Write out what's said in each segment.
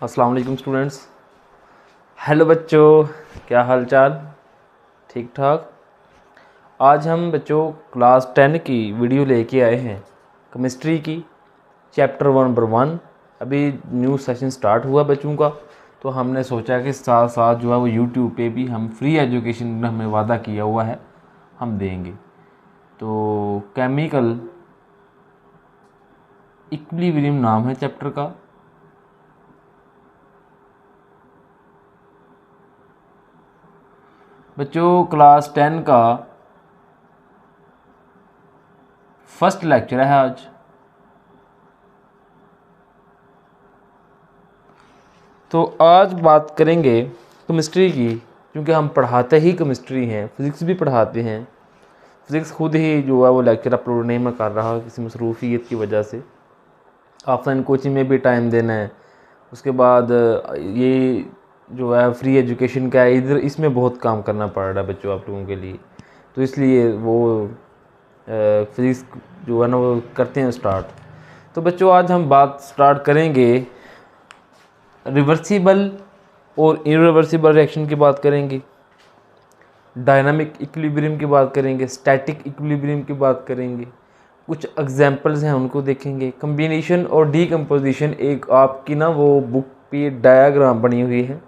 अस्सलाम वालेकुम students. Hello बच्चों, क्या हाल चाल? ठीक ठाक। आज हम बच्चों क्लास 10 की वीडियो लेके आए हैं, केमिस्ट्री की चैप्टर 1 नंबर 1। अभी न्यू सेशन स्टार्ट हुआ बच्चों का, तो हमने सोचा कि साथ साथ जो है वो यूट्यूब पे भी हम फ्री एजुकेशन हमें वादा किया हुआ है, हम देंगे। तो केमिकल इक्विलिब्रियम नाम है चैप्टर का। बच्चों क्लास 10 का फर्स्ट लेक्चर है आज। तो आज बात करेंगे केमिस्ट्री की, क्योंकि हम पढ़ाते ही केमिस्ट्री हैं, फिज़िक्स भी पढ़ाते हैं। फिज़िक्स खुद ही जो है वो लेक्चर अपलोड नहीं मैं कर रहा किसी मसरूफियत की वजह से। ऑफलाइन कोचिंग में भी टाइम देना है, उसके बाद ये जो है फ्री एजुकेशन का है, इधर इसमें बहुत काम करना पड़ रहा है बच्चों आप लोगों के लिए। तो इसलिए वो फिज़िक्स जो है ना वो करते हैं स्टार्ट। तो बच्चों आज हम बात स्टार्ट करेंगे रिवर्सिबल और इरिवर्सिबल रिएक्शन की बात करेंगे, डायनामिक इक्विलिब्रियम की बात करेंगे, स्टैटिक इक्विलिब्रियम की बात करेंगे, कुछ एग्जांपल्स हैं उनको देखेंगे। कम्बिनेशन और डीकम्पोजिशन एक आपकी ना वो बुक पे डायग्राम बनी हुई है,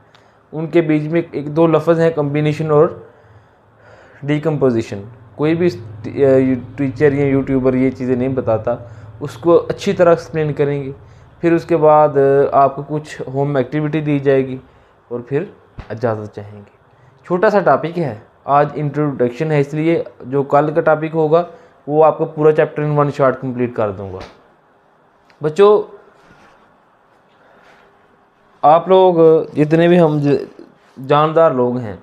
उनके बीच में एक दो लफ्ज़ हैं, कम्बिनेशन और डीकम्पोजिशन। कोई भी टीचर या यूट्यूबर ये चीज़ें नहीं बताता, उसको अच्छी तरह एक्सप्लेन करेंगे। फिर उसके बाद आपको कुछ होम एक्टिविटी दी जाएगी और फिर इजाज़त चाहेंगे। छोटा सा टॉपिक है, आज इंट्रोडक्शन है, इसलिए जो कल का टॉपिक होगा वो आपको पूरा चैप्टर इन 1 शॉट कंप्लीट कर दूंगा। बच्चों आप लोग जितने भी हम जानदार लोग हैं,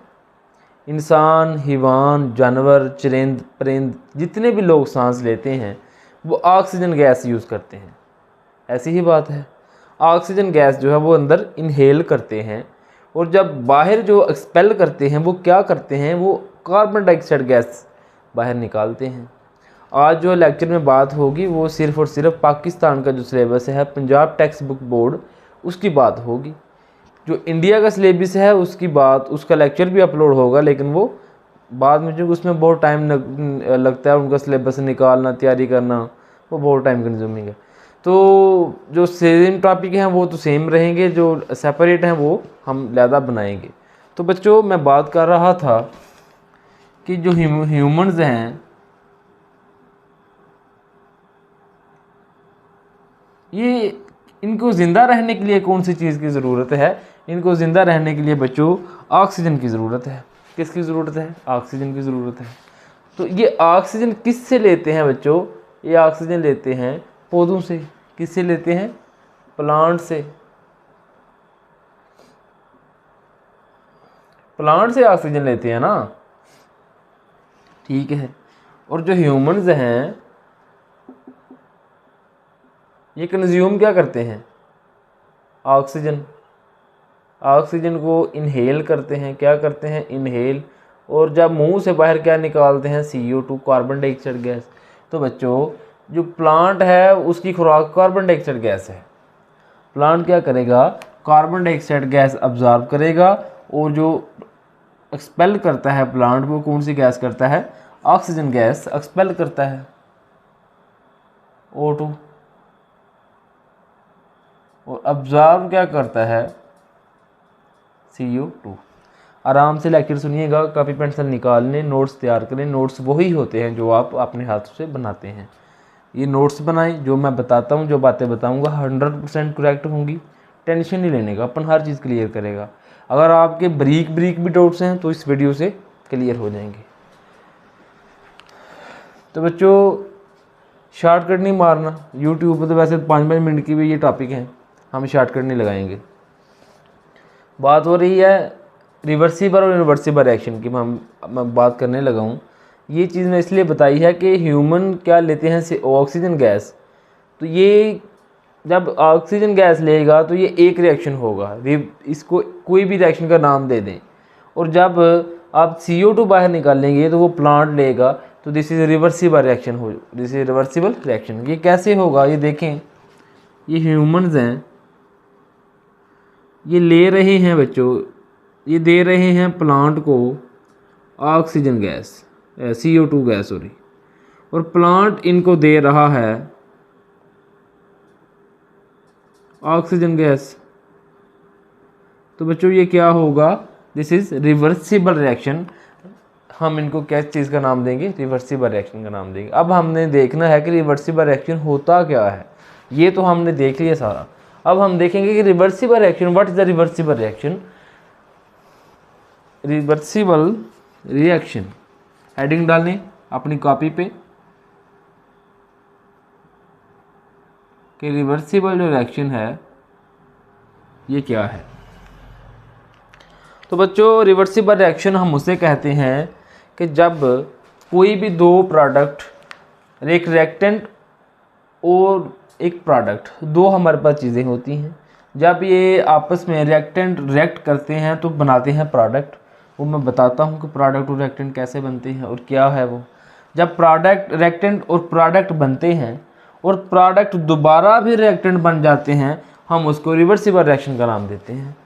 इंसान, हैवान, जानवर, चरिंद, परिंद, जितने भी लोग सांस लेते हैं वो ऑक्सीजन गैस यूज़ करते हैं। ऐसी ही बात है, ऑक्सीजन गैस जो है वो अंदर इनहेल करते हैं, और जब बाहर जो एक्सपेल करते हैं वो क्या करते हैं, वो कार्बन डाइऑक्साइड गैस बाहर निकालते हैं। आज जो लेक्चर में बात होगी वो सिर्फ़ और सिर्फ पाकिस्तान का जो सिलेबस है, पंजाब टेक्स्ट बुक बोर्ड, उसकी बात होगी। जो इंडिया का सिलेबस है उसकी बात, उसका लेक्चर भी अपलोड होगा, लेकिन वो बाद में, जो उसमें बहुत टाइम लगता है उनका सिलेबस निकालना, तैयारी करना, वो बहुत टाइम कंज्यूमिंग है। तो जो सेम टॉपिक हैं वो तो सेम रहेंगे, जो सेपरेट हैं वो हम ज़्यादा बनाएंगे। तो बच्चों मैं बात कर रहा था कि जो ह्यूमंस हैं, ये इनको ज़िंदा रहने के लिए कौन सी चीज़ की ज़रूरत है? इनको ज़िंदा रहने के लिए बच्चों ऑक्सीजन की ज़रूरत है। किसकी ज़रूरत है? ऑक्सीजन की ज़रूरत है। तो ये ऑक्सीजन किस से लेते हैं बच्चों? ये ऑक्सीजन लेते हैं पौधों से। किससे लेते हैं? प्लांट से। प्लांट से ऑक्सीजन लेते हैं ना, ठीक है। और जो ह्यूमंस हैं ये कंज्यूम क्या करते हैं? ऑक्सीजन। ऑक्सीजन को इनहेल करते हैं। क्या करते हैं? इनहेल। और जब मुंह से बाहर क्या निकालते हैं? CO2, carbon dioxide gas. तो बच्चों जो प्लांट है उसकी खुराक कार्बन डाइऑक्साइड गैस है। प्लांट क्या करेगा? कार्बन डाइऑक्साइड गैस अब्जॉर्ब करेगा, और जो एक्सपेल करता है प्लांट, वो कौन सी गैस करता है? ऑक्सीजन गैस एक्सपेल करता है, O2। और अब्जॉर्ब क्या करता है? CO2। आराम से लेक्चर सुनिएगा, कापी पेंसिल निकालने, नोट्स तैयार करें। नोट्स वही होते हैं जो आप अपने हाथ से बनाते हैं। ये नोट्स बनाएं, जो मैं बताता हूँ, जो बातें बताऊँगा 100% करेक्ट होंगी। टेंशन नहीं लेने का, अपन हर चीज़ क्लियर करेगा। अगर आपके ब्रीक भी डाउट्स हैं तो इस वीडियो से क्लियर हो जाएंगे। तो बच्चों शॉर्टकट नहीं मारना। यूट्यूब पर तो वैसे 5-5 मिनट की भी ये टॉपिक हैं, हम शॉर्टकट नहीं लगाएंगे। बात हो रही है रिवर्सिबल और इनवर्सिबल रिएक्शन की, मैं बात करने लगा हूँ। ये चीज़ मैं इसलिए बताई है कि ह्यूमन क्या लेते हैं? Oxygen gas. तो ये जब ऑक्सीजन गैस लेगा तो ये एक रिएक्शन होगा, इसको कोई भी रिएक्शन का नाम दे दें। और जब आप CO2 बाहर निकालेंगे तो वो प्लांट लेगा, तो दिस इज़ रिवर्सिबल रिएक्शन हो, दिस इज रिवर्सिबल रिएक्शन। ये कैसे होगा? ये देखें, ये ह्यूमंस हैं, ये ले रहे हैं बच्चों, ये दे रहे हैं प्लांट को oxygen gas, CO2 gas sorry, और प्लांट इनको दे रहा है ऑक्सीजन गैस। तो बच्चों ये क्या होगा, दिस इज रिवर्सिबल रिएक्शन। हम इनको क्या चीज़ का नाम देंगे, रिवर्सिबल रिएक्शन का नाम देंगे। अब हमने देखना है कि रिवर्सिबल रिएक्शन होता क्या है, ये तो हमने देख लिया सारा। अब हम देखेंगे कि reversible reaction, what is the reversible reaction. Reversible reaction heading डालें अपनी कॉपी पे कि रिवर्सिबल जो रिएक्शन है ये क्या है। तो बच्चों रिवर्सिबल रिएक्शन हम उसे कहते हैं कि जब कोई भी दो प्रोडक्ट, एक रिएक्टेंट और एक प्रोडक्ट, दो हमारे पास चीज़ें होती हैं, जब ये आपस में रिएक्टेंट रिएक्ट करते हैं तो बनाते हैं प्रोडक्ट। वो मैं बताता हूँ कि प्रोडक्ट और रिएक्टेंट कैसे बनते हैं और क्या है वो। जब प्रोडक्ट, रिएक्टेंट और प्रोडक्ट बनते हैं और प्रोडक्ट दोबारा भी रिएक्टेंट बन जाते हैं, हम उसको रिवर्सिबल रिएक्शन का नाम देते हैं।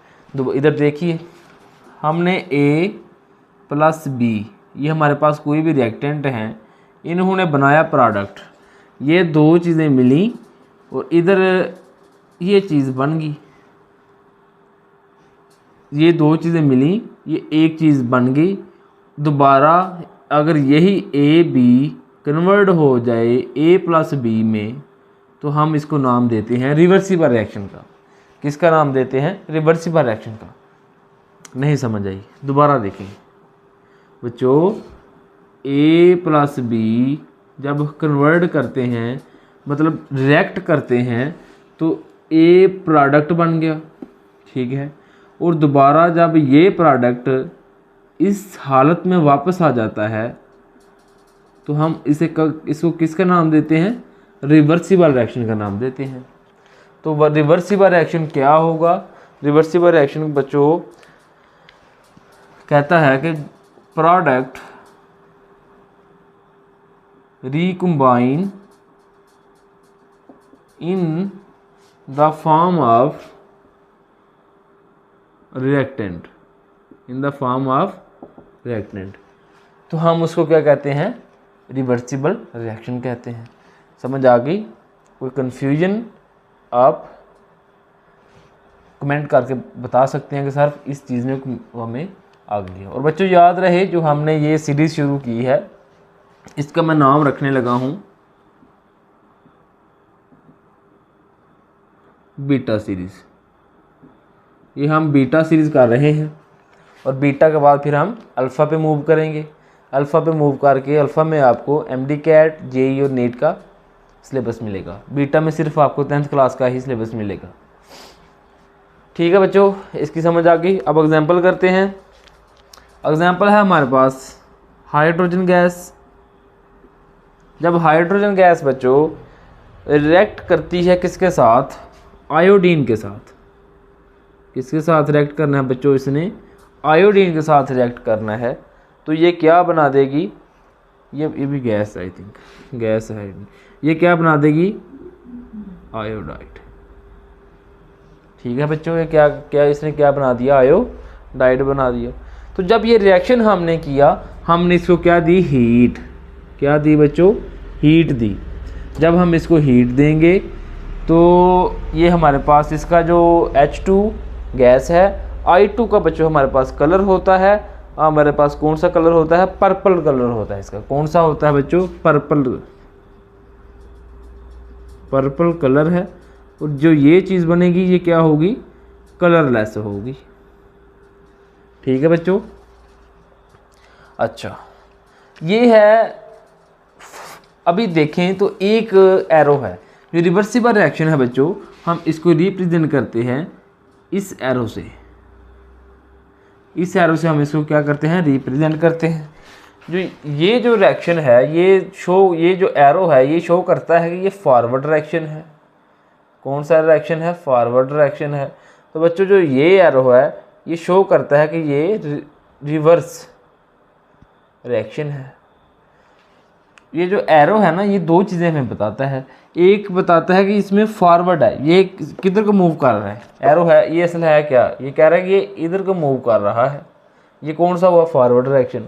इधर देखिए, हमने A + B, ये हमारे पास कोई भी रिएक्टेंट हैं, इन्होंने बनाया प्रोडक्ट, ये दो चीज़ें मिली और इधर ये चीज़ बन गई, ये दो चीज़ें मिली, ये एक चीज़ बन गई। दोबारा अगर यही AB कन्वर्ट हो जाए A + B में, तो हम इसको नाम देते हैं रिवर्सिबल रिएक्शन का। किसका नाम देते हैं, रिवर्सिबल रिएक्शन का। नहीं समझ आई, दोबारा देखें बच्चों। A + B जब कन्वर्ट करते हैं, मतलब रिएक्ट करते हैं, तो A प्रोडक्ट बन गया, ठीक है। और दोबारा जब ये प्रोडक्ट इस हालत में वापस आ जाता है, तो हम इसको किसका नाम देते हैं, रिवर्सिबल रिएक्शन का नाम देते हैं। तो वह रिवर्सिबल रिएक्शन क्या होगा। रिवर्सिबल रिएक्शन बच्चों कहता है कि product recombine in the form of reactant, in the form of reactant, तो हम उसको क्या कहते हैं, रिवर्सिबल रिएक्शन कहते हैं। समझ आ गई? कोई कन्फ्यूजन आप कमेंट करके बता सकते हैं कि सर इस चीज़ में हमें आ गई है। और बच्चों याद रहे, जो हमने ये सीरीज़ शुरू की है, इसका मैं नाम रखने लगा हूँ बीटा सीरीज़। ये हम बीटा सीरीज़ कर रहे हैं और बीटा के बाद फिर हम अल्फ़ा पे मूव करेंगे। अल्फ़ा पे मूव करके अल्फ़ा में आपको MD कैट, JEE और नीट का सिलेबस मिलेगा। बीटा में सिर्फ आपको 10th क्लास का ही सिलेबस मिलेगा। ठीक है बच्चों, इसकी समझ आ गई। अब एग्जांपल करते हैं। एग्जांपल है हमारे पास हाइड्रोजन गैस। जब हाइड्रोजन गैस बच्चों रिएक्ट करती है किसके साथ, आयोडीन के साथ। किसके साथ रिएक्ट करना है बच्चों, इसने आयोडीन के साथ रिएक्ट करना है। तो ये क्या बना देगी, ये भी गैस, आई थिंक गैस है। ये क्या बना देगी, आयोडाइड। ठीक है बच्चों, ये क्या इसने क्या बना दिया, आयोडाइड बना दिया। तो जब ये रिएक्शन हमने किया, हमने इसको क्या दी, हीट। क्या दी बच्चों, हीट दी। जब हम इसको हीट देंगे तो ये हमारे पास इसका जो H2 गैस है, I2 का बच्चों हमारे पास कलर होता है। हमारे पास कौन सा कलर होता है, पर्पल कलर होता है इसका। कौन सा होता है बच्चों, पर्पल कलर है। और जो ये चीज़ बनेगी ये क्या होगी, कलरलेस होगी। ठीक है बच्चों। अच्छा, ये है, अभी देखें तो एक एरो है जो रिवर्सिबल रिएक्शन है बच्चों, हम इसको रिप्रेजेंट करते हैं इस एरो से। इस एरो से हम इसको क्या करते हैं, रिप्रेजेंट करते हैं। जो ये जो रिएक्शन है, ये जो एरो है, ये शो करता है कि ये फॉरवर्ड रिएक्शन है। कौन सा रिएक्शन है, फॉरवर्ड रिएक्शन है। तो बच्चों जो ये एरो है, ये शो करता है कि ये रिवर्स रिएक्शन है। ये जो एरो है ना, ये दो चीज़ें हमें बताता है। एक बताता है कि इसमें फॉरवर्ड है, ये किधर को मूव कर रहा है। एरो है, ये असल है क्या, ये कह रहा है कि ये इधर को मूव कर रहा है, ये कौन सा हुआ, फॉरवर्ड डायरेक्शन।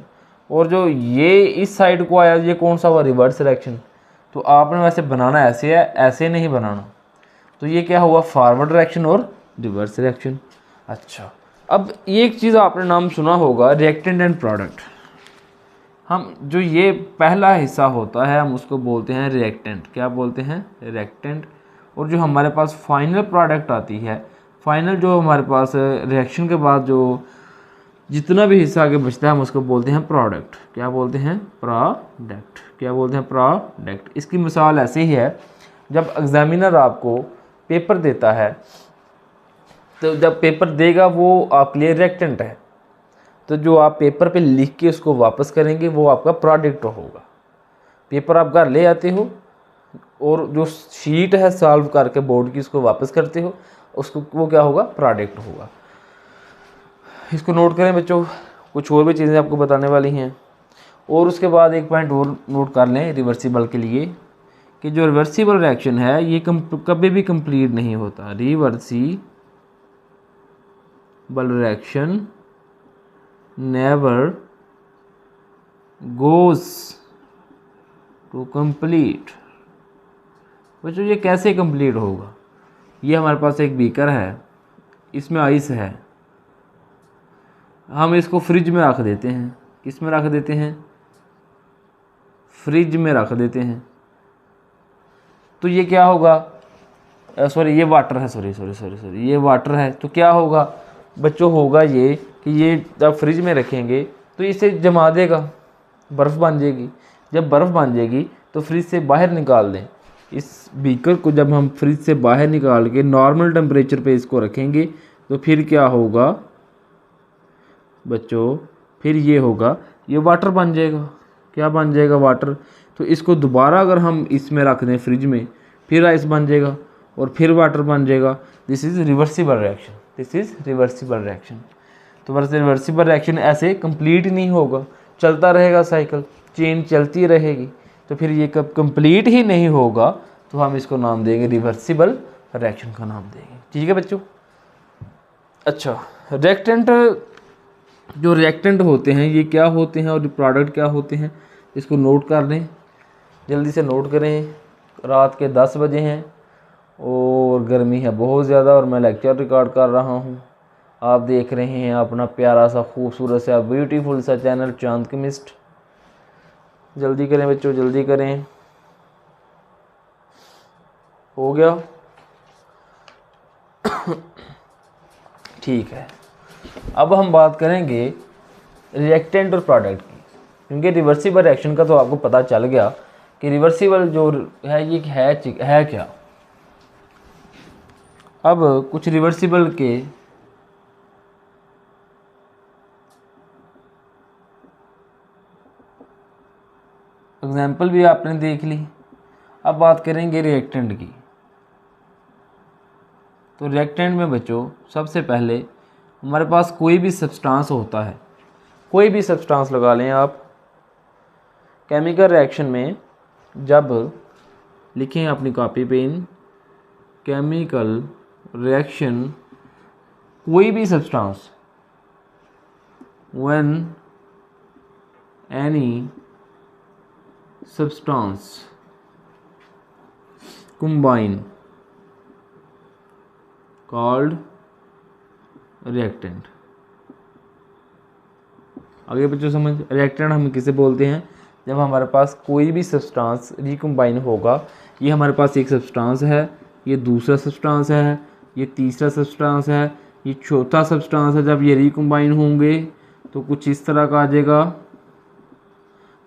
और जो ये इस साइड को आया, ये कौन सा हुआ, रिवर्स डायरेक्शन। तो आपने वैसे बनाना ऐसे है, ऐसे नहीं बनाना। तो ये क्या हुआ, फॉरवर्ड डायरेक्शन और रिवर्स डायरेक्शन। अच्छा, अब ये एक चीज़ आपने नाम सुना होगा, रिएक्टेंट एंड प्रोडक्ट। हम जो ये पहला हिस्सा होता है हम उसको बोलते हैं रिएक्टेंट। क्या बोलते हैं, रिएक्टेंट। और जो हमारे पास फाइनल प्रोडक्ट आती है, फाइनल जो हमारे पास रिएक्शन के बाद जो जितना भी हिस्सा आगे बचता है हम उसको बोलते हैं प्रोडक्ट। क्या बोलते हैं, प्रोडक्ट। क्या बोलते हैं, प्रोडक्ट। इसकी मिसाल ऐसे ही है, जब एग्जामिनर आपको पेपर देता है, तो जब पेपर देगा वो आपके लिए रिएक्टेंट है। तो जो आप पेपर पे लिख के उसको वापस करेंगे वो आपका प्रोडक्ट होगा। पेपर आप घर ले आते हो और जो शीट है सॉल्व करके बोर्ड की उसको वापस करते हो, उसको वो क्या होगा, प्रोडक्ट होगा। इसको नोट करें बच्चों, कुछ और भी चीज़ें आपको बताने वाली हैं। और उसके बाद एक पॉइंट और नोट कर लें रिवर्सिबल के लिए, कि जो रिवर्सिबल रिएक्शन है ये कभी भी कंप्लीट नहीं होता। Reversible reaction never goes to complete. बच्चों ये कैसे कंप्लीट होगा, ये हमारे पास एक बीकर है, इसमें आइस है, हम इसको फ्रिज में रख देते हैं। किस में रख देते हैं, फ्रिज में रख देते हैं। तो ये क्या होगा, सॉरी ये वाटर है, सॉरी ये वाटर है। तो क्या होगा बच्चों, होगा ये कि ये जब फ्रिज में रखेंगे तो इसे जमा देगा, बर्फ़ बन जाएगी। जब बर्फ़ बन जाएगी तो फ्रिज से बाहर निकाल दें। इस बीकर को जब हम फ्रिज से बाहर निकाल के नॉर्मल टेम्परेचर पे इसको रखेंगे तो फिर क्या होगा बच्चों, फिर ये होगा, ये वाटर बन जाएगा। क्या बन जाएगा, वाटर। तो इसको दोबारा अगर हम इसमें रख दें फ्रिज में, फिर आइस बन जाएगा और फिर वाटर बन जाएगा। This is reversible reaction, this is reversible reaction. तो बस रिवर्सिबल रिएक्शन ऐसे कंप्लीट नहीं होगा, चलता रहेगा साइकिल, चेन चलती रहेगी। तो फिर ये कब कंप्लीट ही नहीं होगा तो हम इसको नाम देंगे रिवर्सिबल रिएक्शन का नाम देंगे। ठीक है बच्चों। अच्छा, रिएक्टेंट, जो रिएक्टेंट होते हैं ये क्या होते हैं और प्रोडक्ट क्या होते हैं, इसको नोट कर लें, जल्दी से नोट करें। रात के 10 बजे हैं और गर्मी है बहुत ज़्यादा और मैं लेक्चर रिकॉर्ड कर रहा हूँ। आप देख रहे हैं अपना प्यारा सा खूबसूरत सा ब्यूटीफुल सा चैनल चांद केमिस्ट। जल्दी करें बच्चों, जल्दी करें। हो गया, ठीक है। अब हम बात करेंगे रिएक्टेंट और प्रोडक्ट की, क्योंकि रिवर्सिबल रिएक्शन का तो आपको पता चल गया कि रिवर्सिबल जो है ये है क्या। अब कुछ रिवर्सिबल के एग्जाम्पल भी आपने देख ली। अब बात करेंगे रिएक्टेंट की। तो रिएक्टेंट में बच्चों सबसे पहले हमारे पास कोई भी सब्सटेंस होता है, कोई भी सब्सटेंस लगा लें आप। केमिकल रिएक्शन में जब लिखें अपनी कॉपी पेन, केमिकल रिएक्शन कोई भी substance, when any substance combine called reactant। आगे बच्चों समझ, रिएक्टेंट हम किसे बोलते हैं, जब हमारे पास कोई भी सब्सटेंस रिकम्बाइन होगा। ये हमारे पास एक सब्सटेंस है, ये दूसरा सब्सटेंस है, ये तीसरा सब्सटेंस है, ये चौथा सब्सटेंस है। जब ये रिकम्बाइन होंगे तो कुछ इस तरह का आ जाएगा,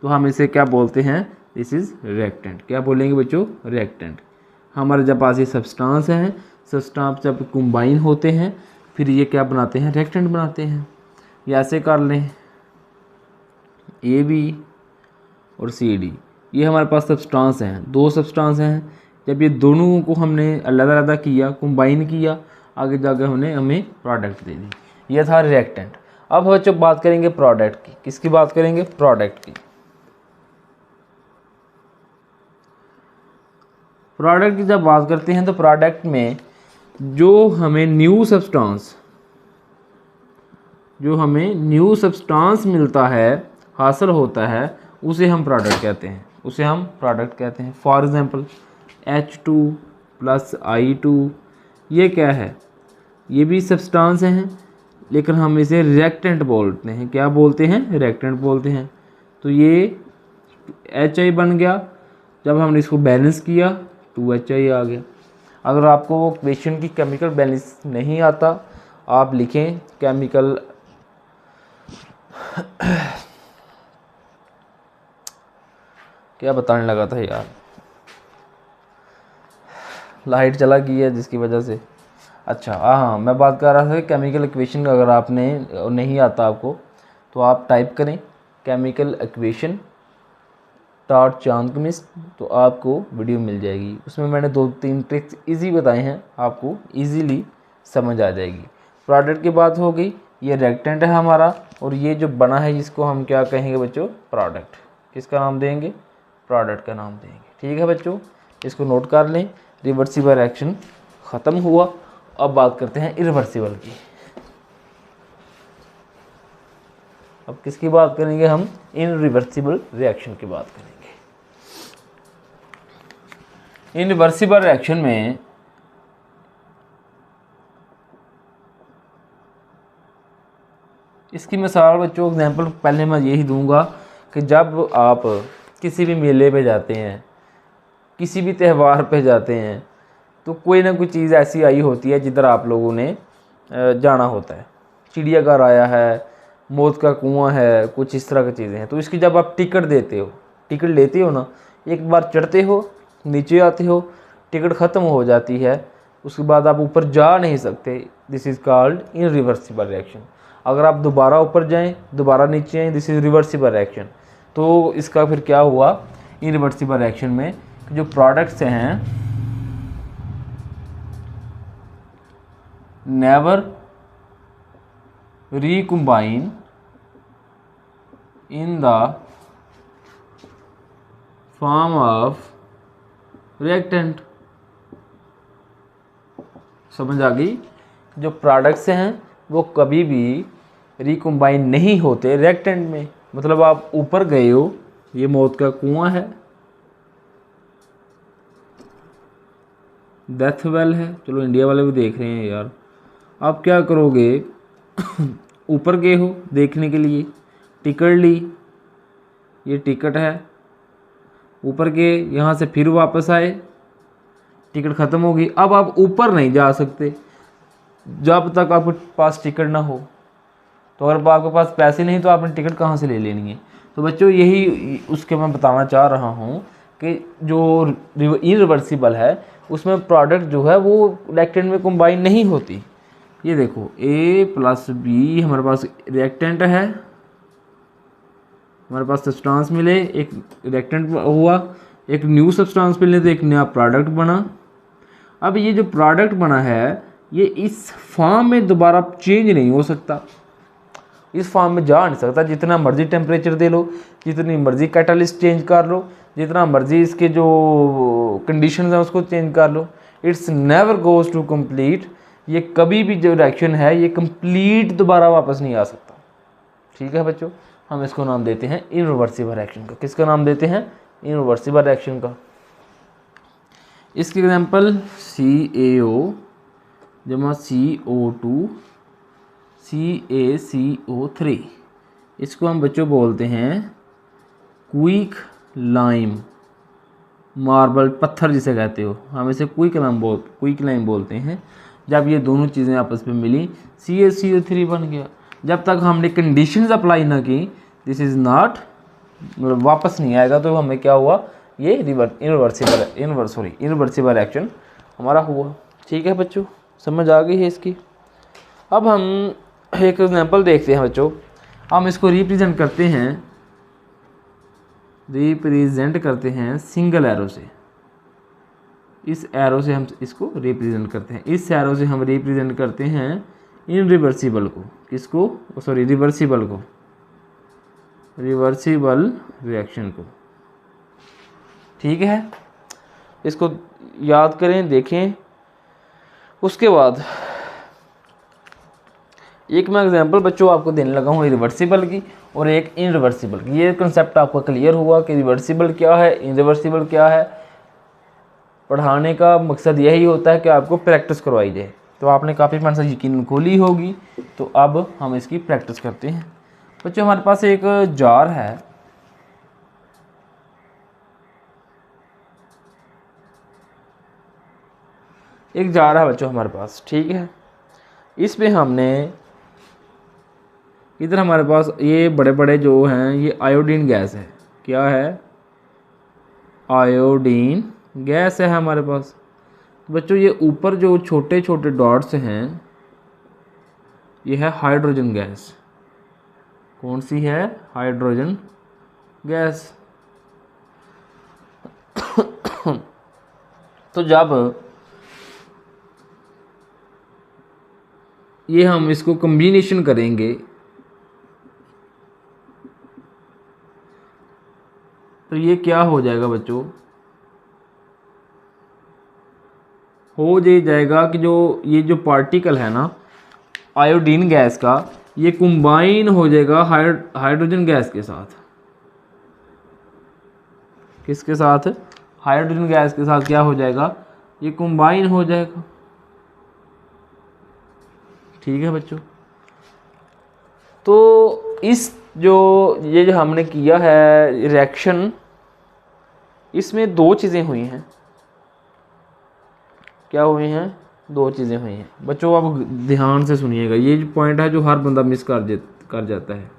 तो हम इसे क्या बोलते हैं, दिस इज़ रिएक्टेंट। क्या बोलेंगे बच्चों, रिएक्टेंट। हमारे जब पास ये सब्सटेंस हैं, सब्सटेंस जब कंबाइन होते हैं फिर ये क्या बनाते हैं, रिएक्टेंट बनाते हैं। ये ऐसे कर लें, ए बी और सी डी, ये हमारे पास सब्सटेंस हैं, दो सब्सटेंस हैं। जब ये दोनों को हमने अलग अलग किया, कंबाइन किया, आगे जाके हमें प्रोडक्ट दे दी। ये था रिएक्टेंट। अब बच्चों बात करेंगे प्रोडक्ट की। किसकी बात करेंगे, प्रोडक्ट की। प्रोडक्ट की जब बात करते हैं तो प्रोडक्ट में जो हमें न्यू सब्सटेंस मिलता है, हासिल होता है, उसे हम प्रोडक्ट कहते हैं। फॉर एग्जांपल H2+I2 ये क्या है? ये भी सब्सटेंस हैं, लेकिन हम इसे रिएक्टेंट बोलते हैं। क्या बोलते हैं? रिएक्टेंट बोलते हैं। तो ये HI बन गया, जब हमने इसको बैलेंस किया 2HI आ गया। अगर आपको वो क्वेश्चन की केमिकल बैलेंस नहीं आता, आप लिखें केमिकल क्या बताने लगा था यार, लाइट चला गई है जिसकी वजह से। अच्छा हाँ, मैं बात कर रहा था कि केमिकल इक्वेशन अगर आपने नहीं आता आपको, तो आप टाइप करें केमिकल इक्वेशन चांद मिस, तो आपको वीडियो मिल जाएगी। उसमें मैंने 2-3 ट्रिक्स इजी बताए हैं, आपको इजीली समझ आ जाएगी। प्रोडक्ट की बात हो गई, ये रिएक्टेंट है हमारा, और ये जो बना है जिसको हम क्या कहेंगे बच्चों? प्रोडक्ट। किसका नाम देंगे? प्रोडक्ट का नाम देंगे। ठीक है बच्चों, इसको नोट कर लें। रिवर्सिबल रिएक्शन ख़त्म हुआ। अब बात करते हैं इरिवर्सिबल की। अब किसकी बात करेंगे हम? इनरिवर्सिबल रिएक्शन की बात करेंगे। इनरिवर्सिबल रिएक्शन में इसकी मिसाल बच्चों, एग्जांपल पहले मैं यही दूंगा कि जब आप किसी भी मेले पे जाते हैं, किसी भी त्यौहार पे जाते हैं, तो कोई ना कोई चीज़ ऐसी आई होती है जिधर आप लोगों ने जाना होता है। चिड़ियाघर आया है, मौत का कुआं है, कुछ इस तरह की चीज़ें हैं। तो इसकी जब आप टिकट लेते हो ना, एक बार चढ़ते हो, नीचे आते हो, टिकट ख़त्म हो जाती है, उसके बाद आप ऊपर जा नहीं सकते। This is called irreversible reaction. अगर आप दोबारा ऊपर जाएं, दोबारा नीचे आएँ, दिस इज़ रिवर्सिबल रिएक्शन। तो इसका फिर क्या हुआ? इनरिवर्सिबल रिएक्शन में जो प्रोडक्ट्स हैं, never recombine in the form of reactant। समझ आ गई? जो प्रोडक्ट्स हैं वो कभी भी रिकम्बाइन नहीं होते रिएक्टेंट में। मतलब आप ऊपर गए हो, ये मौत का कुआं है, डेथ वेल है, चलो इंडिया वाले भी देख रहे हैं यार। आप क्या करोगे? ऊपर गए हो देखने के लिए, टिकट ली, ये टिकट है, ऊपर गए, यहाँ से फिर वापस आए, टिकट ख़त्म हो गई। अब आप ऊपर नहीं जा सकते जब तक आपके पास टिकट ना हो। तो अगर आपके पास पैसे नहीं तो आपने टिकट कहाँ से ले लेनी है? तो बच्चों यही उसके मैं बताना चाह रहा हूँ कि जो इरिवर्सिबल है उसमें प्रोडक्ट जो है वो रिएक्टेंट में कंबाइन नहीं होती। ये देखो A+B हमारे पास रिएक्टेंट है, हमारे पास सब्सटेंस मिले, एक रिएक्टेंट हुआ, एक न्यू सब्सटेंस मिले तो एक नया प्रोडक्ट बना। अब ये जो प्रोडक्ट बना है ये इस फॉर्म में दोबारा चेंज नहीं हो सकता, इस फॉर्म में जा नहीं सकता। जितना मर्जी टेम्परेचर दे लो, जितनी मर्जी कैटालिस्ट चेंज कर लो, जितना मर्जी इसके जो कंडीशंस हैं उसको चेंज कर लो, it's never goes to complete. ये कभी भी जो रिएक्शन है ये कंप्लीट दोबारा वापस नहीं आ सकता। ठीक है बच्चों, हम इसको नाम देते हैं इनरिवर्सिबल रिएक्शन का। किसका नाम देते हैं? इनरिवर्सिबल रिएक्शन का। इसके एग्जांपल CaO जमा CO2 CaCO3, इसको हम बच्चों बोलते हैं क्विक लाइम मार्बल, पत्थर जिसे कहते हो, हम इसे क्विक लाइम बोलते हैं। जब ये दोनों चीज़ें आपस में मिली CaCO3 बन गया। जब तक हमने कंडीशंस अप्लाई ना की, दिस इज़ नॉट, मतलब वापस नहीं आएगा। तो हमें क्या हुआ? ये इनरिवर्सिबल रिएक्शन हमारा हुआ। ठीक है बच्चों, समझ आ गई है इसकी। अब हम एक एग्जांपल देखते हैं बच्चों। हम इसको रिप्रेजेंट करते हैं सिंगल एरो से। इस एरो से हम इसको रिप्रेजेंट करते हैं, इस एरो से हम रिप्रेजेंट करते हैं इनरिवर्सिबल को। किसको? सॉरी, रिवर्सिबल को, रिवर्सिबल रिएक्शन को। ठीक है, इसको याद करें, देखें। उसके बाद एक मैं एग्जांपल बच्चों आपको देने लगा हूँ रिवर्सिबल की और एक इनरिवर्सिबल की। ये कंसेप्ट आपको क्लियर हुआ कि रिवर्सिबल क्या है, इनरिवर्सिबल क्या है। पढ़ाने का मकसद यही होता है कि आपको प्रैक्टिस करवाई जाए। तो आपने काफ़ी मन से यकीन खोली होगी। तो अब हम इसकी प्रैक्टिस करते हैं। बच्चों हमारे पास एक जार है, एक जार है बच्चों हमारे पास, ठीक है। इसमें हमने इधर हमारे पास ये बड़े बड़े जो हैं ये आयोडीन गैस है। क्या है? आयोडीन गैस है हमारे पास। तो बच्चों ये ऊपर जो छोटे छोटे डॉट्स हैं ये है हाइड्रोजन गैस। कौन सी है? Hydrogen gas. तो जब ये हम इसको कम्बिनेशन करेंगे तो ये क्या हो जाएगा बच्चों? हो जाएगा कि जो ये जो पार्टिकल है ना आयोडीन गैस का, ये कंबाइन हो जाएगा हाइड्रोजन गैस के साथ। किसके साथ? हाइड्रोजन गैस के साथ क्या हो जाएगा? ये कंबाइन हो जाएगा। ठीक है बच्चों। तो इस ये जो हमने किया है रिएक्शन, इसमें दो चीज़ें हुई हैं। क्या हुई हैं? दो चीज़ें हुई हैं बच्चों। आप ध्यान से सुनिएगा, ये जो पॉइंट है जो हर बंदा मिस कर जाता है।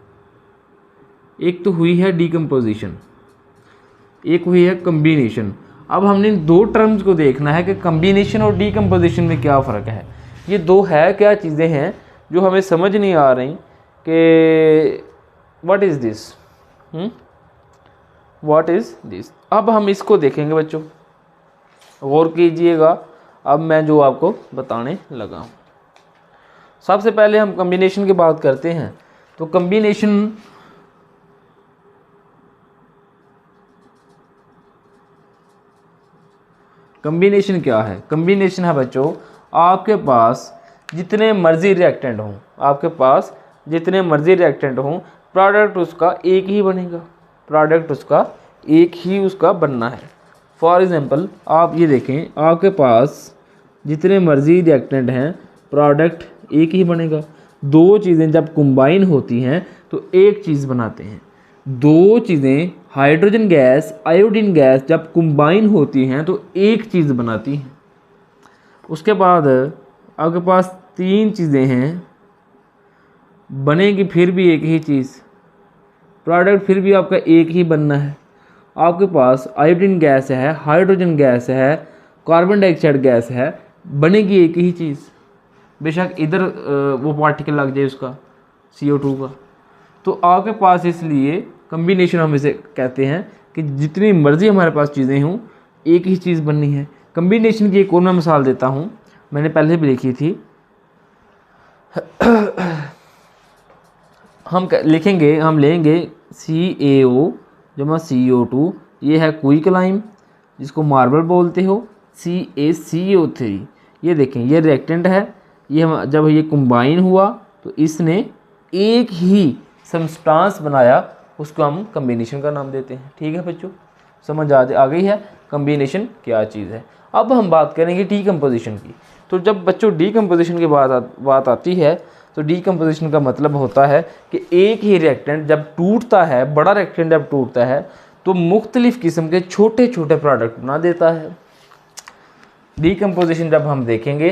एक तो हुई है डीकम्पोजिशन, एक हुई है कम्बिनेशन। अब हमने इन दो टर्म्स को देखना है कि कम्बिनेशन और डीकम्पोजिशन में क्या फ़र्क है। ये दो है क्या चीज़ें हैं जो हमें समझ नहीं आ रही कि what is this, what is this. अब हम इसको देखेंगे बच्चों, गौर कीजिएगा। अब मैं जो आपको बताने लगा हूँ, सबसे पहले हम कम्बिनेशन की बात करते हैं। तो कम्बिनेशन क्या है? कम्बिनेशन है बच्चों, आपके पास जितने मर्जी रिएक्टेंट हों, आपके पास जितने मर्जी रिएक्टेंट हों, प्रोडक्ट उसका एक ही बनेगा। प्रोडक्ट उसका एक ही उसका बनना है। फॉर एग्जांपल आप ये देखें, आपके पास जितने मर्जी रिएक्टेंट हैं, प्रोडक्ट एक ही बनेगा। दो चीज़ें जब कंबाइन होती हैं तो एक चीज़ बनाते हैं। दो चीज़ें हाइड्रोजन गैस, आयोडीन गैस जब कंबाइन होती हैं तो एक चीज़ बनाती हैं। उसके बाद आपके पास तीन चीज़ें हैं, बनेगी फिर भी एक ही चीज़, प्रोडक्ट फिर भी आपका एक ही बनना है। आपके पास आयोडीन गैस है, हाइड्रोजन गैस है, कार्बन डाइऑक्साइड गैस है, बनेगी एक ही चीज़। बेशक इधर वो पार्टिकल लग जाए उसका CO2 का। तो आपके पास इसलिए कम्बिनेशन हम इसे कहते हैं कि जितनी मर्जी हमारे पास चीज़ें हों, एक ही चीज़ बननी है। कम्बिनेशन की एक और मैं मिसाल देता हूँ, मैंने पहले भी लिखी थी। हम लेंगे CaO जमा CO2, ये है क्विकलाइम जिसको मार्बल बोलते हो, CaCO3। ये देखें, ये रिएक्टेंट है। ये जब ये कंबाइन हुआ तो इसने एक ही सब्सटेंस बनाया, उसको हम कम्बिनेशन का नाम देते हैं। ठीक है बच्चों, समझ आ गई है कम्बिनेशन क्या चीज़ है। अब हम बात करेंगे डीकम्पोजिशन की। तो जब बच्चों डीकम्पोजिशन की बात आती है तो डीकम्पोजिशन का मतलब होता है कि एक ही रिएक्टेंट जब टूटता है, बड़ा रिएक्टेंट जब टूटता है तो मुख्तलिफ़ किस्म के छोटे छोटे प्रोडक्ट बना देता है। डीकम्पोजिशन जब हम देखेंगे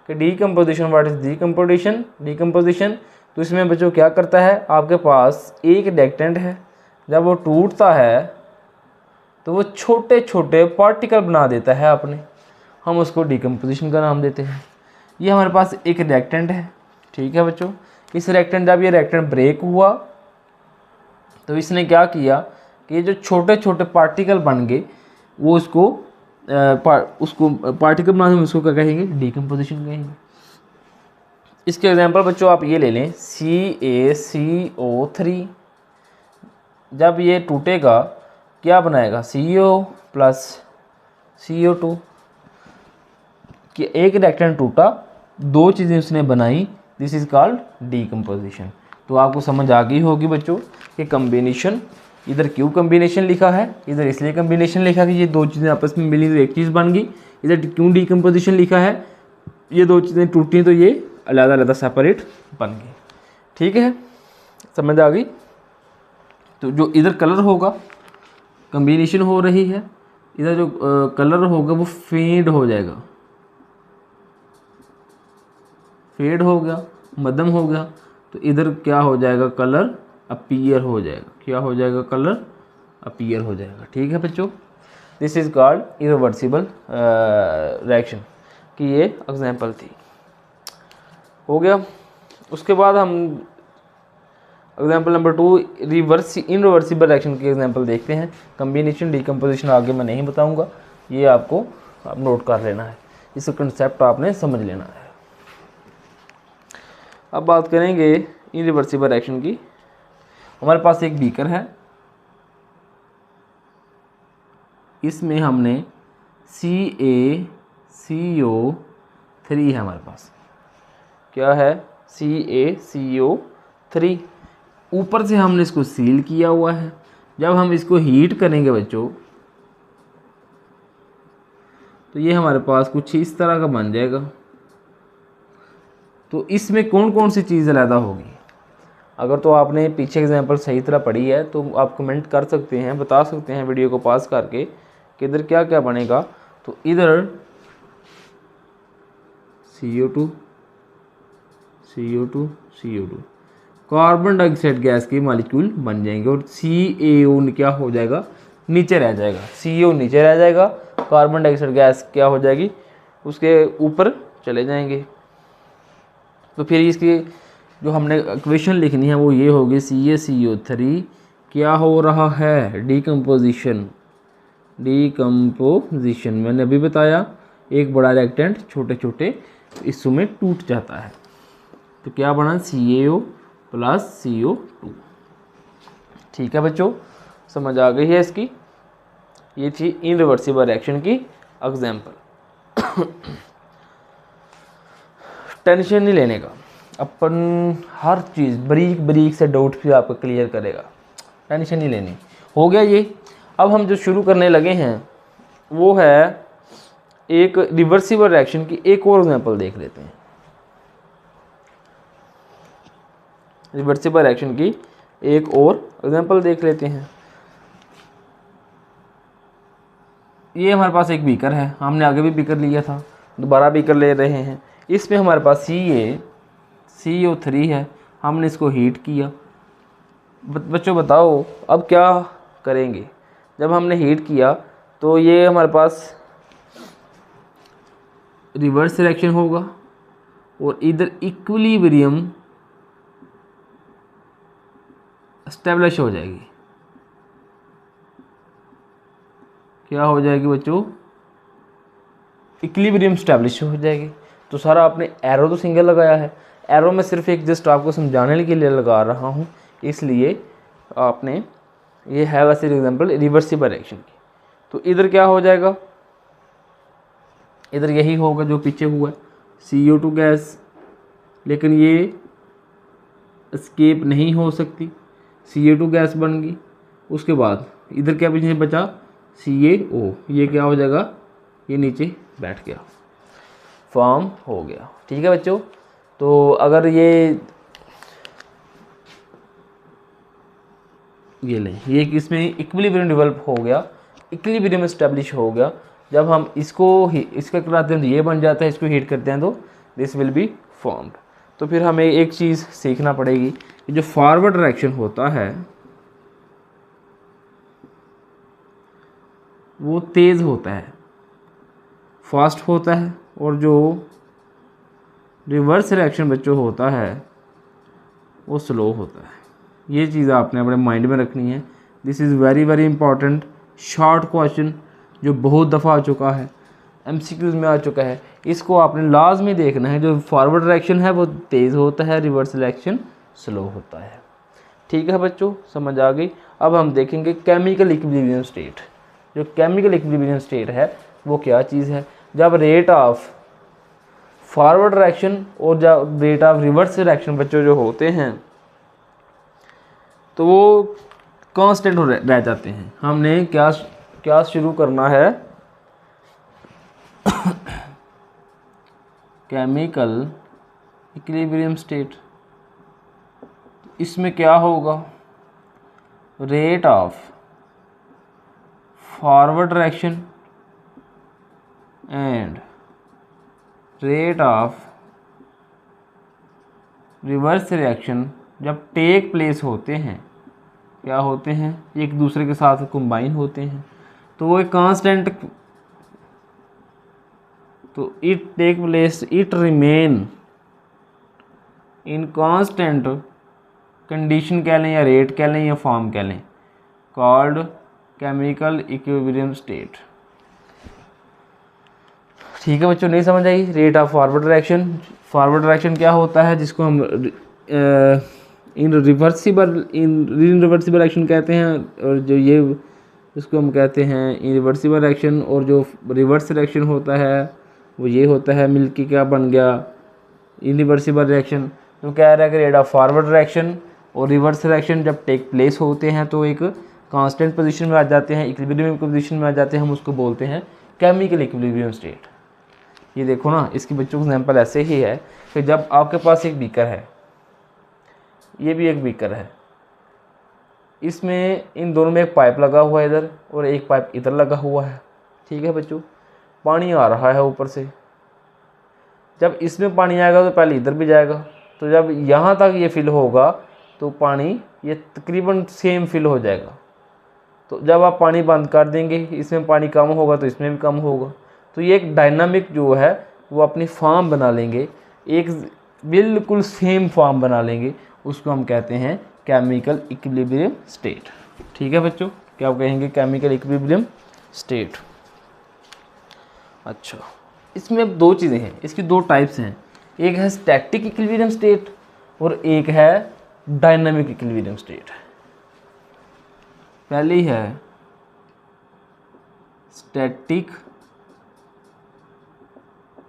कि डीकम्पोजिशन, व्हाट इज डीकम्पोजिशन, तो इसमें बच्चों क्या करता है, आपके पास एक रिएक्टेंट है, जब वो टूटता है तो वो छोटे छोटे पार्टिकल बना देता है अपने, हम उसको डीकम्पोजिशन का नाम देते हैं। ये हमारे पास एक रिएक्टेंट है। ठीक है बच्चों, इस रिएक्टेंट जब ये रिएक्टेंट ब्रेक हुआ तो इसने क्या किया कि ये जो छोटे छोटे पार्टिकल बन गए, वो उसको पार्टिकल बनाने में उसको क्या कहेंगे? डीकम्पोजिशन कहेंगे। इसके एग्जांपल बच्चों आप ये ले लें, CaCO3, जब ये टूटेगा क्या बनाएगा, CO प्लस CO2। कि एक रिएक्टेंट टूटा, दो चीज़ें उसने बनाई, दिस इज़ कॉल्ड डीकम्पोजिशन। तो आपको समझ आ गई होगी बच्चों कि कम्बिनेशन, इधर क्यों कम्बिनेशन लिखा है, इधर इसलिए कम्बिनेशन लिखा कि ये दो चीज़ें आपस में मिली तो एक चीज़ बन गई। इधर क्यों डीकम्पोजिशन लिखा है, ये दो चीज़ें टूटी तो ये अलग अलग सेपरेट बन गई। ठीक है, समझ आ गई। तो जो इधर कलर होगा, कम्बिनेशन हो रही है, इधर जो कलर होगा वो फेड हो जाएगा, फेड हो गया, मध्यम हो गया। तो इधर क्या हो जाएगा, कलर अपीयर हो जाएगा। क्या हो जाएगा, कलर अपीयर हो जाएगा। ठीक है बच्चों, this is called irreversible reaction की ये एग्जांपल थी। हो गया। उसके बाद हम एग्जांपल नंबर 2 इनरिवर्सिबल रिएक्शन की एग्जांपल देखते हैं। कम्बिनेशन डीकम्पोजिशन आगे मैं नहीं बताऊंगा, ये आपको आप नोट कर लेना है, इसका कंसेप्ट आपने समझ लेना है। अब बात करेंगे इनरिवर्सिबल रिएक्शन की। हमारे पास एक बीकर है, इसमें हमने CaCO3 है हमारे पास। क्या है, CaCO3। ऊपर से हमने इसको सील किया हुआ है। जब हम इसको हीट करेंगे बच्चों तो ये हमारे पास कुछ इस तरह का बन जाएगा। तो इसमें कौन कौन सी चीज़ अलग होगी, अगर तो आपने पीछे एग्जांपल सही तरह पढ़ी है तो आप कमेंट कर सकते हैं, बता सकते हैं वीडियो को पास करके कि इधर क्या क्या बनेगा। तो इधर CO2 CO2 CO2 carbon dioxide gas के मॉलिक्यूल बन जाएंगे और CaO क्या हो जाएगा, नीचे रह जाएगा। CO नीचे रह जाएगा, कार्बन डाइऑक्साइड गैस क्या हो जाएगी, उसके ऊपर चले जाएंगे। तो फिर इसकी जो हमने इक्वेशन लिखनी है वो ये होगी, CaCO3 क्या हो रहा है, डीकम्पोजिशन। डीकम्पोजिशन मैंने अभी बताया, एक बड़ा रिएक्टेंट छोटे छोटे हिस्सों में टूट जाता है। तो क्या बना, CaO प्लस CO2। ठीक है बच्चों, समझ आ गई है इसकी। ये थी इनरिवर्सिबल रिएक्शन की एग्जाम्पल। टेंशन नहीं लेने का, अपन हर चीज़ बरीक बरीक से डाउट भी आपको क्लियर करेगा, टेंशन नहीं लेनी। हो गया ये। अब हम जो शुरू करने लगे हैं वो है एक रिवर्सिबल रिएक्शन की एक और एग्जांपल देख लेते हैं। रिवर्सिबल रिएक्शन की एक और एग्जांपल देख लेते हैं। ये हमारे पास एक बीकर है, हमने आगे भी बीकर लिया था, दोबारा बीकर ले रहे हैं। इसमें हमारे पास CaCO3 है, हमने इसको हीट किया। बच्चों बताओ अब क्या करेंगे। जब हमने हीट किया तो ये हमारे पास रिवर्स रिएक्शन होगा और इधर इक्विलिब्रियम एस्टेब्लिश हो जाएगी। क्या हो जाएगी बच्चों, इक्विलिब्रियम एस्टेब्लिश हो जाएगी। तो सारा आपने एरो तो सिंगल लगाया है, एरो में सिर्फ एक जस्ट आपको समझाने के लिए लगा रहा हूँ, इसलिए आपने ये है वैसे एग्जांपल रिवर्सिबल रिएक्शन की। तो इधर क्या हो जाएगा, इधर यही होगा जो पीछे हुआ है, CO2 गैस, लेकिन ये एस्केप नहीं हो सकती, CA2 गैस बन गई। उसके बाद इधर क्या पीछे बचा, CaO, ये क्या हो जाएगा, ये नीचे बैठ गया, फॉर्म हो गया। ठीक है बच्चों, तो अगर ये लें, ये इसमें इक्विलिब्रियम डेवलप हो गया, इक्विलिब्रियम एस्टेब्लिश हो गया। जब हम इसको इसका कराते हैं तो ये बन जाता है, इसको हीट करते हैं तो दिस विल बी फॉर्म्ड। तो फिर हमें एक चीज़ सीखना पड़ेगी कि जो फॉरवर्ड रिएक्शन होता है वो तेज़ होता है, फास्ट होता है, और जो रिवर्स रिएक्शन बच्चों होता है वो स्लो होता है। ये चीज़ आपने अपने माइंड में रखनी है। This is very very important short question जो बहुत दफ़ा आ चुका है, MCQs में आ चुका है। इसको आपने लाजमी देखना है। जो फॉरवर्ड रिएक्शन है वो तेज़ होता है, रिवर्स रिएक्शन स्लो होता है। ठीक है बच्चों, समझ आ गई। अब हम देखेंगे केमिकल इक्विलिब्रियम स्टेट। जो केमिकल इक्विलिब्रियम स्टेट है वो क्या चीज़ है? जब रेट ऑफ फॉरवर्ड डायरेक्शन और जब रेट ऑफ रिवर्स डायरेक्शन बच्चों जो होते हैं तो वो कांस्टेंट रह जाते हैं। हमने क्या शुरू करना है? Chemical equilibrium state. इसमें क्या होगा? Rate of forward direction and rate of reverse reaction जब टेक प्लेस होते हैं, क्या होते हैं? एक दूसरे के साथ कंबाइन होते हैं, तो वो एक कांस्टेंट, तो it take place, it remain in constant condition कह लें या रेट कह लें या फॉर्म कह लें, कॉल्ड केमिकल इक्विलिब्रियम स्टेट। ठीक है बच्चों, नहीं समझ आई? Rate of forward direction, forward direction क्या होता है जिसको हम इनरिवर्सिबल एक्शन कहते हैं, और जो ये इसको हम कहते हैं इनरिवर्सिबल एक्शन, और जो रिवर्स रिएक्शन होता है वो ये होता है, मिलके क्या बन गया? इनरिवर्सिबल रिएक्शन। तो कह रहा है कि रेट ऑफ फॉरवर्ड डायरेक्शन और रिवर्स रिएक्शन जब टेक प्लेस होते हैं तो एक कांस्टेंट पोजीशन में आ जाते हैं, इक्विलिब्रियम पोजीशन में आ जाते हैं, हम उसको बोलते हैं केमिकल इक्विलिब्रियम स्टेट। ये देखो ना, इसकी बच्चों का एग्जाम्पल ऐसे ही है कि जब आपके पास एक बीकर है, ये भी एक बीकर है, इसमें इन दोनों में एक पाइप लगा हुआ है इधर और एक पाइप इधर लगा हुआ है। ठीक है बच्चों, पानी आ रहा है ऊपर से, जब इसमें पानी आएगा तो पहले इधर भी जाएगा, तो जब यहाँ तक ये फिल होगा तो पानी ये तकरीबन सेम फिल हो जाएगा। तो जब आप पानी बंद कर देंगे, इसमें पानी कम होगा तो इसमें भी कम होगा। तो ये एक डायनामिक जो है वो अपनी फॉर्म बना लेंगे, एक बिल्कुल सेम फॉर्म बना लेंगे, उसको हम कहते हैं केमिकल इक्विलिब्रियम स्टेट। ठीक है बच्चों, क्या कहेंगे? Chemical equilibrium state. अच्छा, इसमें अब दो चीज़ें हैं, इसकी दो टाइप्स हैं, एक है स्टैटिक इक्विलिब्रियम स्टेट और एक है डायनामिक इक्विलिब्रियम स्टेट। पहली है स्टैटिक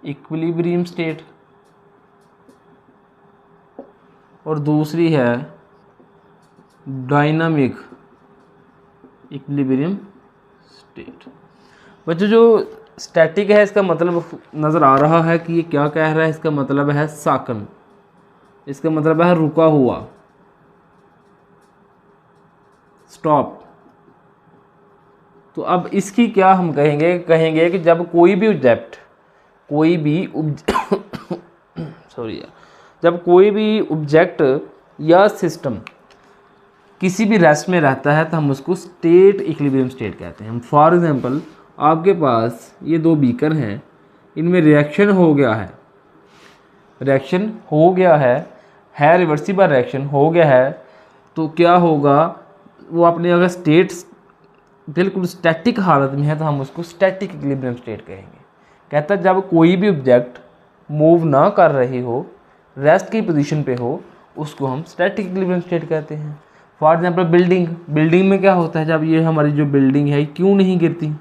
इक्विलिब्रियम स्टेट और दूसरी है डायनामिक इक्विलिब्रियम स्टेट। बच्चों जो स्टैटिक है इसका मतलब नज़र आ रहा है कि ये क्या कह रहा है? इसका मतलब है साकन, इसका मतलब है रुका हुआ, स्टॉप। तो अब इसकी क्या हम कहेंगे? कहेंगे कि जब कोई भी ऑब्जेक्ट या सिस्टम किसी भी रेस्ट में रहता है तो हम उसको स्टेट इक्विलिब्रियम स्टेट कहते हैं। फॉर एग्जांपल, आपके पास ये दो बीकर हैं, इनमें रिएक्शन हो गया है रिवर्सिबल रिएक्शन हो गया है, तो क्या होगा? वो अपने अगर स्टेट बिल्कुल स्टैटिक हालत में है तो हम उसको स्टैटिक इक्विलिब्रियम स्टेट कहेंगे। कहता है जब कोई भी ऑब्जेक्ट मूव ना कर रही हो, रेस्ट की पोजीशन पे हो, उसको हम स्टैटिक इक्विलिब्रियम स्टेट कहते हैं। फॉर एग्जांपल बिल्डिंग में क्या होता है? जब ये हमारी जो बिल्डिंग है क्यों नहीं गिरती?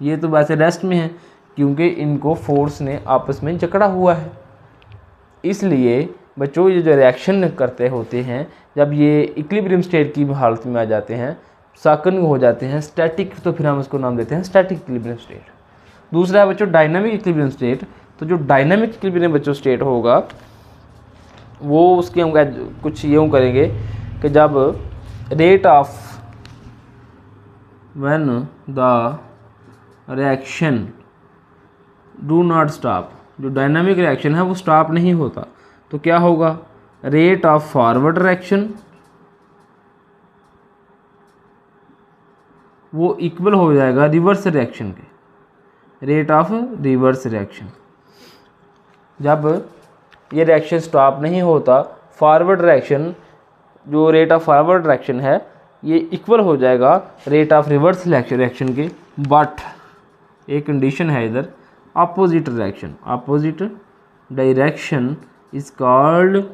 ये तो वैसे रेस्ट में है क्योंकि इनको फोर्स ने आपस में जकड़ा हुआ है। इसलिए बच्चों ये जो रिएक्शन करते होते हैं, जब ये इक्विलिब्रियम स्टेट की हालत में आ जाते हैं, साकन हो जाते हैं, स्टैटिक, तो फिर हम उसको नाम देते हैं स्टैटिक इक्विलिब्रियम स्टेट। दूसरा है बच्चों डायनामिक इक्विलिब्रियम स्टेट। तो जो डायनामिक इक्विलिब्रियम बच्चों स्टेट होगा वो उसकी हम कुछ यूँ करेंगे कि जब rate of when the reaction do not stop, जो डायनामिक रिएक्शन है वो स्टॉप नहीं होता, तो क्या होगा? रेट ऑफ फॉरवर्ड रिएक्शन वो इक्वल हो जाएगा रिवर्स रिएक्शन के, रेट ऑफ रिवर्स रिएक्शन। जब ये रिएक्शन स्टॉप नहीं होता, फॉरवर्ड रिएक्शन, जो रेट ऑफ फॉरवर्ड रिएक्शन है ये इक्वल हो जाएगा रेट ऑफ रिवर्स रिएक्शन के। बट एक कंडीशन है इधर, opposite direction is called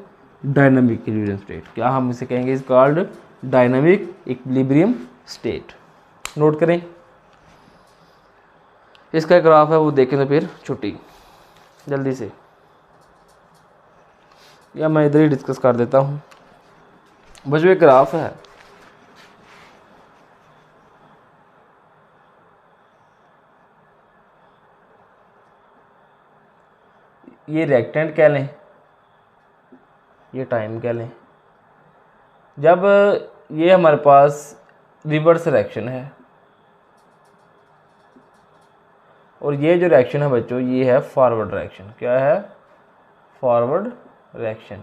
dynamic equilibrium state. क्या हम इसे कहेंगे? Is called dynamic equilibrium state. Note करें, इसका एक ग्राफ है वो देखें तो फिर छुट्टी जल्दी से, या मैं इधर ही डिस्कस कर देता हूँ। बस वो एक ग्राफ है, ये रेक्टेंट कह लें, ये टाइम कह लें। जब ये हमारे पास रिवर्स डायरेक्शन है और ये जो डायरेक्शन है बच्चों ये है फॉरवर्ड डायरेक्शन। क्या है? Forward direction.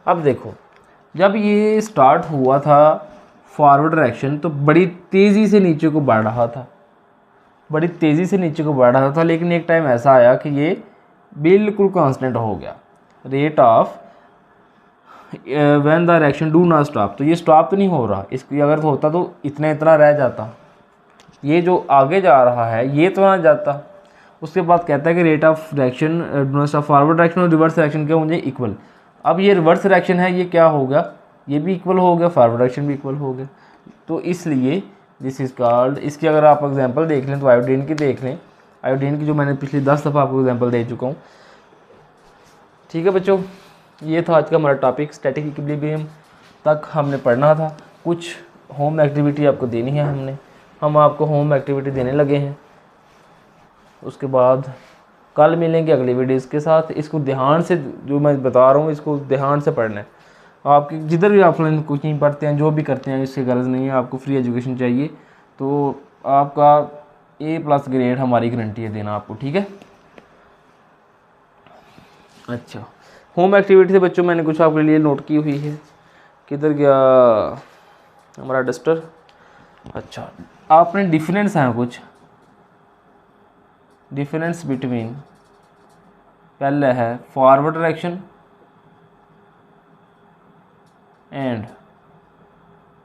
अब देखो, जब ये स्टार्ट हुआ था फॉरवर्ड डायरेक्शन तो बड़ी तेज़ी से नीचे को बढ़ रहा था, बड़ी तेज़ी से नीचे को बढ़ रहा था, लेकिन एक टाइम ऐसा आया कि ये बिल्कुल कांस्टेंट हो गया। Rate of when the direction do not stop, तो ये स्टॉप तो नहीं हो रहा, इसकी अगर होता तो इतना इतना रह जाता, ये जो आगे जा रहा है ये तो ना जाता। उसके बाद कहता है कि rate of direction do not stop forward direction और रिवर्स डायरेक्शन क्या मुझे इक्वल। अब ये रिवर्स डायरेक्शन है, ये क्या होगा? ये भी इक्वल हो गया, फॉरवर्ड डायरेक्शन भी इक्वल हो गया। तो इसलिए दिस इज़ कॉल्ड, इसकी अगर आप एग्जांपल देख लें तो आयोडीन की देख लें, आयोडीन की जो मैंने पिछली 10 दफ़ा आपको एग्जांपल दे चुका हूँ। ठीक है बच्चों, ये था आज का हमारा टॉपिक, स्टैटिक इक्विलिब्रियम तक हमने पढ़ना था। कुछ होम एक्टिविटी आपको देनी है, हम आपको होम एक्टिविटी देने लगे हैं। उसके बाद कल मिलेंगे अगली वीडियोस के साथ। इसको ध्यान से, जो मैं बता रहा हूँ इसको ध्यान से पढ़ना है। आपकी जिधर भी ऑफलाइन कोचिंग पढ़ते हैं, जो भी करते हैं, इसकी गर्ज़ नहीं है, आपको फ्री एजुकेशन चाहिए तो आपका A+ ग्रेड हमारी गारंटी है देना आपको। ठीक है, अच्छा। होम एक्टिविटी से बच्चों मैंने कुछ आपके लिए नोट की हुई है। किधर गया हमारा डस्टर? अच्छा, आपने डिफरेंस है कुछ, डिफरेंस बिटवीन, पहले है forward direction and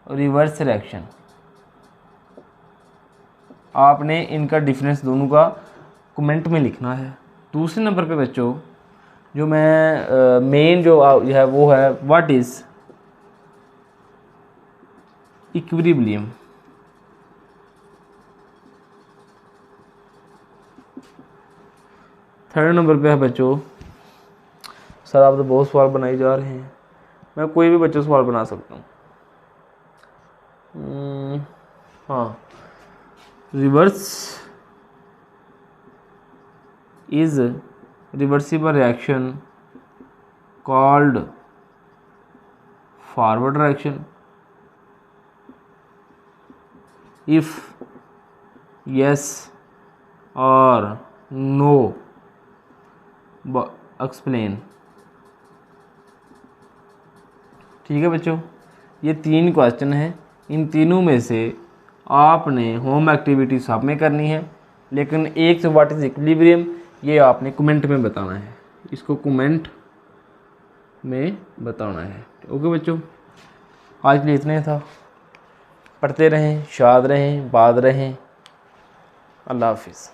reverse direction. आपने इनका डिफरेंस दोनों का कमेंट में लिखना है। दूसरे नंबर पे बच्चों जो मैं मेन जो है वो है what is equilibrium. Third number पे है बच्चों, सर आप तो बहुत सवाल बनाए जा रहे हैं, मैं कोई भी बच्चों सवाल बना सकता हूँ। हाँ, reverse is reversible reaction called forward direction if yes और no एक्सप्लेन। ठीक है बच्चों, ये 3 क्वेश्चन हैं, इन तीनों में से आपने होम एक्टिविटी सब में करनी है, लेकिन एक से व्हाट इज़ इक्विलिब्रियम ये आपने कमेंट में बताना है, इसको कमेंट में बताना है। ओके बच्चों, आज के लिए इतना ही था। पढ़ते रहें, शाद रहें, बाद रहें। अल्लाह हाफिज़।